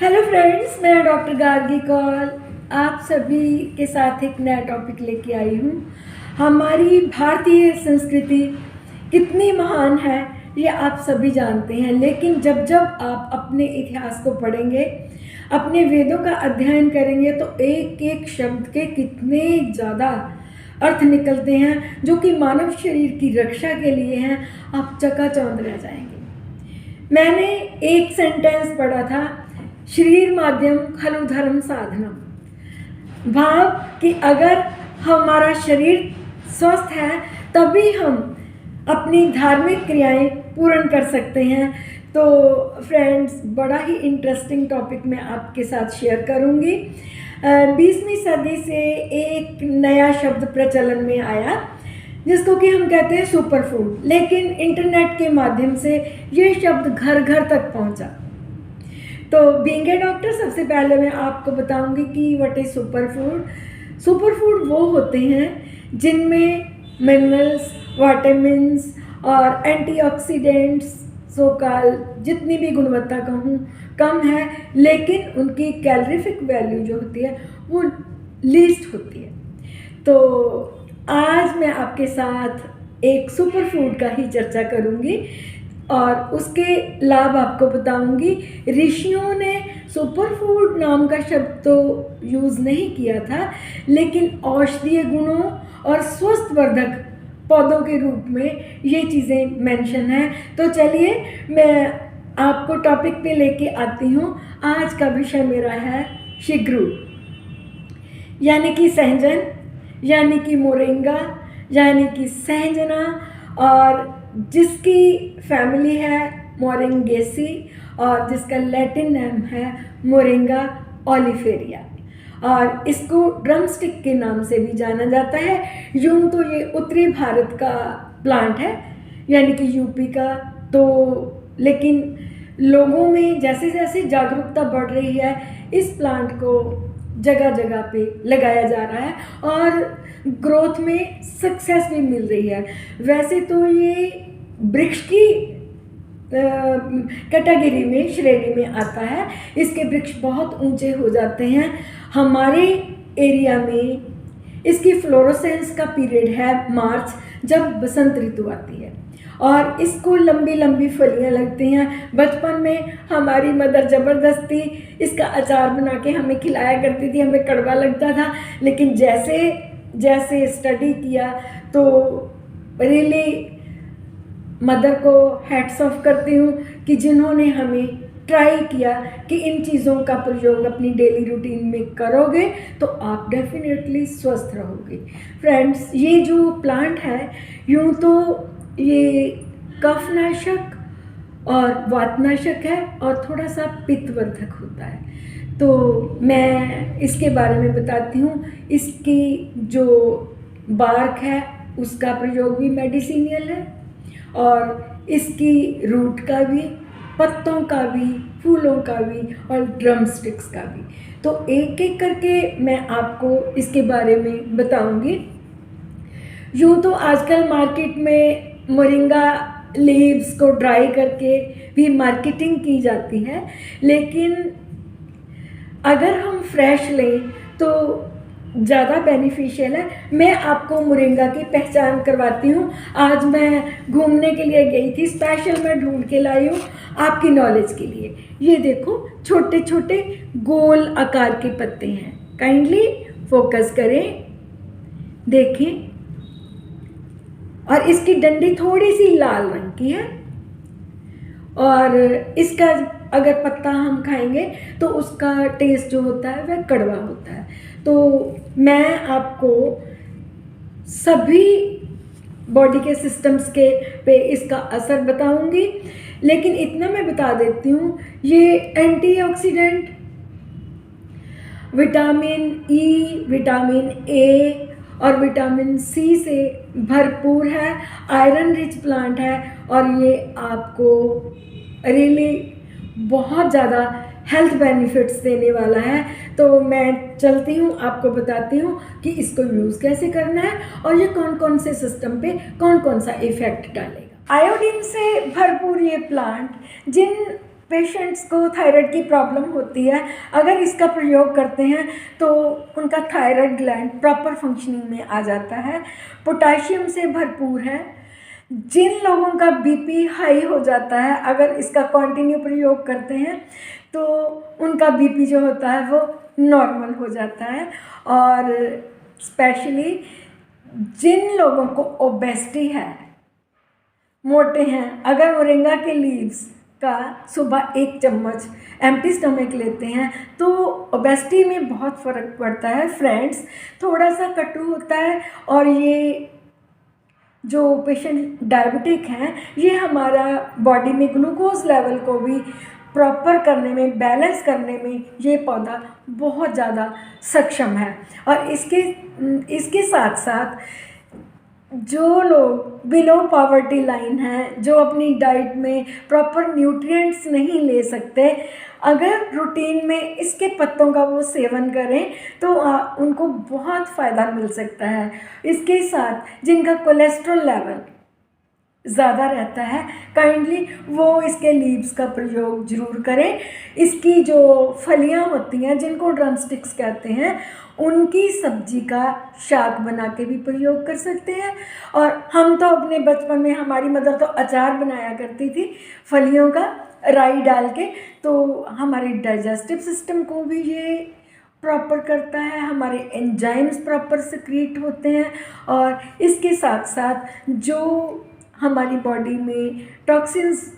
Hello friends, मैं doctor Gargi Kaul आप सभी के साथ एक नया टॉपिक लेके आई हूँ। हमारी भारतीय संस्कृति कितनी महान है ये आप सभी जानते हैं, लेकिन जब जब आप अपने इतिहास को पढ़ेंगे, अपने वेदों का अध्ययन करेंगे तो एक एक शब्द के कितने ज़्यादा अर्थ निकलते हैं जो कि मानव शरीर की रक्षा के लिए हैं। आप चकाचौंध रह जाएंगे। मैंने एक सेंटेंस पढ़ा था, शरीर माध्यम खलु धर्म साधनम। भाव कि अगर हमारा शरीर स्वस्थ है तभी हम अपनी धार्मिक क्रियाएं पूर्ण कर सकते हैं। तो फ्रेंड्स, बड़ा ही इंटरेस्टिंग टॉपिक मैं आपके साथ शेयर करूंगी। 20वीं सदी से एक नया शब्द प्रचलन में आया जिसको कि हम कहते हैं सुपर फूड, लेकिन इंटरनेट के माध्यम से ये शब्द घर घर तक पहुंचा। तो बीइंग ए डॉक्टर, सबसे पहले मैं आपको बताऊंगी कि what is super food. Super food वो होते हैं जिनमें मिनरल्स, विटामिन्स और एंटीऑक्सीडेंट्स सोकाल जितनी भी गुणवत्ता कहूँ कम है, लेकिन उनकी कैलोरीफिक वैल्यू जो होती है वो लीस्ट होती है। तो आज मैं आपके साथ एक सुपर फूड का ही चर्चा करूँगी और उसके लाभ आपको बताऊंगी। ऋषियों ने सुपर फूड नाम का शब्द तो यूज़ नहीं किया था, लेकिन औषधीय गुणों और स्वस्थ वर्धक पौधों के रूप में ये चीज़ें मेंशन हैं। तो चलिए मैं आपको टॉपिक पे लेके आती हूँ। आज का विषय मेरा है शिग्रू, यानी कि सहजन, यानी कि मोरिंगा, यानी कि सहजना, और जिसकी फैमिली है मोरिंगेसी और जिसका लैटिन नाम है मोरिंगा ओलिफेरिया, और इसको ड्रमस्टिक के नाम से भी जाना जाता है। यूं तो ये उत्तरी भारत का प्लांट है, यानी कि यूपी का। तो लेकिन लोगों में जैसे जैसे जागरूकता बढ़ रही है, इस प्लांट को जगह जगह पे लगाया जा रहा है और ग्रोथ में सक्सेस भी मिल रही है। वैसे तो ये वृक्ष की कैटेगरी में, श्रेणी में आता है। इसके वृक्ष बहुत ऊंचे हो जाते हैं। हमारे एरिया में इसकी फ्लोरोसेंस का पीरियड है मार्च, जब बसंत ऋतु आती है, और इसको लंबी लंबी फलियां लगती हैं। बचपन में हमारी मदर ज़बरदस्ती इसका अचार बना के हमें खिलाया करती थी। हमें कड़वा लगता था, लेकिन जैसे जैसे स्टडी किया तो रियली मदर को हैट्स ऑफ करती हूँ कि जिन्होंने हमें ट्राई किया कि इन चीज़ों का प्रयोग अपनी डेली रूटीन में करोगे तो आप डेफिनेटली स्वस्थ रहोगे। फ्रेंड्स, ये जो प्लांट है, यूँ तो ये कफनाशक और वातनाशक है और थोड़ा सा पित्तवर्धक होता है। तो मैं इसके बारे में बताती हूँ। इसकी जो बार्क है उसका प्रयोग भी मेडिसिनियल है, और इसकी रूट का भी, पत्तों का भी, फूलों का भी और ड्रम स्टिक्स का भी। तो एक एक करके मैं आपको इसके बारे में बताऊंगी। यूँ तो आजकल मार्केट में मोरिंगा लीव्स को ड्राई करके भी मार्केटिंग की जाती है, लेकिन अगर हम फ्रेश लें तो ज़्यादा बेनिफिशियल है। मैं आपको मोरिंगा की पहचान करवाती हूँ। आज मैं घूमने के लिए गई थी, स्पेशल मैं ढूंढ के लाई हूँ आपकी नॉलेज के लिए। ये देखो, छोटे छोटे गोल आकार के पत्ते हैं। काइंडली फोकस करें, देखें। और इसकी डंडी थोड़ी सी लाल रंग की है, और इसका अगर पत्ता हम खाएंगे तो उसका टेस्ट जो होता है वह कड़वा होता है। तो मैं आपको सभी बॉडी के सिस्टम्स के पे इसका असर बताऊंगी, लेकिन इतना मैं बता देती हूँ, ये antioxidant, vitamin E, vitamin A और विटामिन सी से भरपूर है। आयरन रिच प्लांट है और ये आपको रियली बहुत ज़्यादा हेल्थ बेनिफिट्स देने वाला है। तो मैं चलती हूँ, आपको बताती हूँ कि इसको यूज़ कैसे करना है और ये कौन कौन से सिस्टम पे कौन कौन सा इफ़ेक्ट डालेगा। आयोडीन से भरपूर ये प्लांट जिन पेशेंट्स को थायराइड की प्रॉब्लम होती है, अगर इसका प्रयोग करते हैं तो उनका थायराइड ग्लैंड प्रॉपर फंक्शनिंग में आ जाता है। पोटाशियम से भरपूर है। जिन लोगों का बीपी हाई हो जाता है, अगर इसका कंटिन्यू प्रयोग करते हैं तो उनका बीपी जो होता है वो नॉर्मल हो जाता है। और स्पेशली जिन लोगों को ओबेसिटी है, मोटे हैं, अगर मोरिंगा के लीव्स का सुबह 1 चम्मच एम्प्टी स्टमक लेते हैं तो ओबेसिटी में बहुत फ़र्क पड़ता है फ्रेंड्स। थोड़ा सा कटु होता है और ये जो पेशेंट डायबिटिक हैं, ये हमारा बॉडी में ग्लूकोज लेवल को भी प्रॉपर करने में, बैलेंस करने में ये पौधा बहुत ज़्यादा सक्षम है। और इसके साथ साथ जो लोग बिलो पॉवर्टी लाइन हैं, जो अपनी डाइट में प्रॉपर न्यूट्रिएंट्स नहीं ले सकते, अगर रूटीन में इसके पत्तों का वो सेवन करें तो उनको बहुत फ़ायदा मिल सकता है। इसके साथ जिनका कोलेस्ट्रॉल लेवल ज़्यादा रहता है, काइंडली वो इसके लीव्स का प्रयोग ज़रूर करें। इसकी जो फलियां होती हैं, जिनको ड्रम स्टिक्स कहते हैं, उनकी सब्जी का शाक बना के भी प्रयोग कर सकते हैं। और हम तो अपने बचपन में, हमारी मदर तो अचार बनाया करती थी फलियों का, राई डाल के, तो हमारे डाइजेस्टिव सिस्टम को भी ये प्रॉपर करता है, हमारे एंजाइम्स प्रॉपर सिक्रीट होते हैं। और इसके साथ साथ जो हमारी बॉडी में टॉक्सिन्स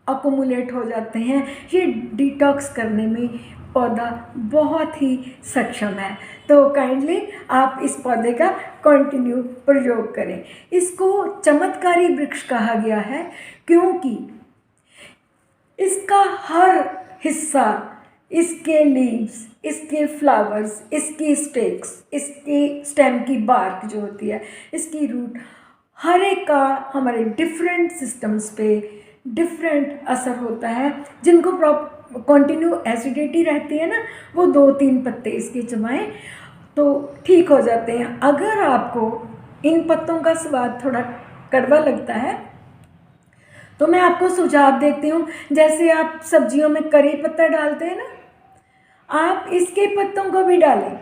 अकोमुलेट हो जाते हैं, ये डिटॉक्स करने में पौधा बहुत ही सक्षम है। तो काइंडली आप इस पौधे का कंटिन्यू प्रयोग करें। इसको चमत्कारी वृक्ष कहा गया है क्योंकि इसका हर हिस्सा, इसके लीव्स, इसके फ्लावर्स, इसकी स्टेक्स, इसकी स्टेम की बार्क जो होती है, इसकी रूट, हर एक का हमारे डिफरेंट सिस्टम्स पे डिफरेंट असर होता है। जिनको कंटिन्यू एसिडिटी रहती है ना, वो 2-3 पत्ते इसके चबाएं तो ठीक हो जाते हैं। अगर आपको इन पत्तों का स्वाद थोड़ा कड़वा लगता है तो मैं आपको सुझाव देती हूँ, जैसे आप सब्जियों में करी पत्ता डालते हैं ना, आप इसके पत्तों को भी डालें।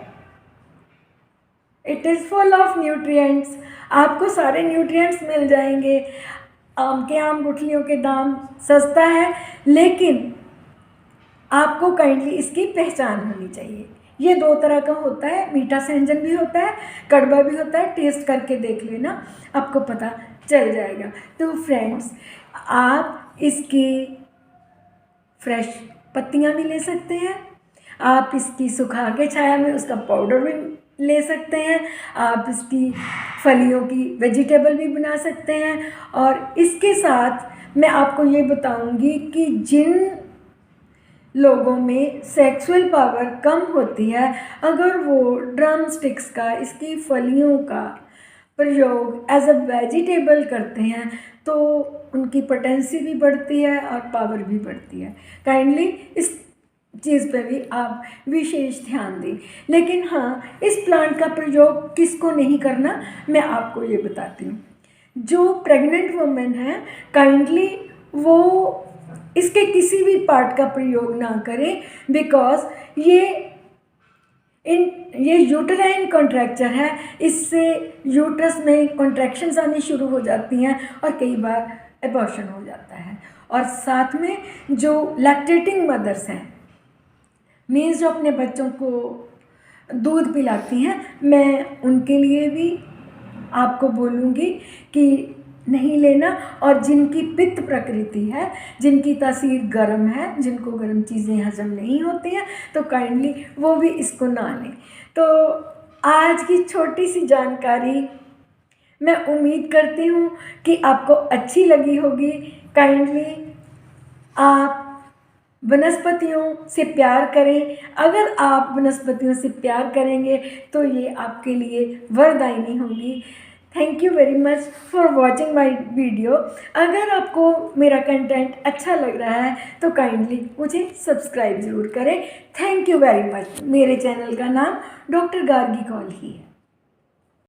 It is full of nutrients, आपको सारे न्यूट्रिएंट्स मिल जाएंगे। आम गुठलियों के दाम सस्ता है, लेकिन आपको काइंडली इसकी पहचान होनी चाहिए। ये 2 तरह का होता है, मीठा सेंजन भी होता है, कड़वा भी होता है। टेस्ट करके देख लेना, आपको पता चल जाएगा। तो फ्रेंड्स, आप इसकी फ्रेश पत्तियां भी ले सकते हैं, आप इसकी सुखा के छाया में उसका पाउडर भी ले सकते हैं, आप इसकी फलियों की वेजिटेबल भी बना सकते हैं। और इसके साथ मैं आपको ये बताऊंगी कि जिन लोगों में सेक्सुअल पावर कम होती है, अगर वो ड्रम स्टिक्स का, इसकी फलियों का प्रयोग एज अ वेजिटेबल करते हैं तो उनकी पोटेंसी भी बढ़ती है और पावर भी बढ़ती है। काइंडली इस चीज़ पे भी आप विशेष ध्यान दें। लेकिन हाँ, इस प्लांट का प्रयोग किसको नहीं करना, मैं आपको ये बताती हूँ। जो प्रेग्नेंट वुमेन है, काइंडली वो इसके किसी भी पार्ट का प्रयोग ना करें, बिकॉज ये यूटराइन कॉन्ट्रैक्चर है। इससे यूट्रस में कॉन्ट्रैक्शंस आनी शुरू हो जाती हैं और कई बार एबॉर्शन हो जाता है। और साथ में जो लैक्टेटिंग मदर्स हैं, मीन्स जो अपने बच्चों को दूध पिलाती हैं, मैं उनके लिए भी आपको बोलूँगी कि नहीं लेना। और जिनकी पित्त प्रकृति है, जिनकी तासीर गर्म है, जिनको गर्म चीज़ें हजम नहीं होती हैं, तो काइंडली वो भी इसको ना लें। तो आज की छोटी सी जानकारी मैं उम्मीद करती हूँ कि आपको अच्छी लगी होगी। काइंडली आप वनस्पतियों से प्यार करें। अगर आप वनस्पतियों से प्यार करेंगे तो ये आपके लिए वरदायिनी होंगी। Thank you very much for watching my video. अगर आपको मेरा कंटेंट अच्छा लग रहा है तो काइंडली मुझे सब्सक्राइब ज़रूर करें। Thank you very much. मेरे चैनल का नाम डॉक्टर गार्गी कौल ही है।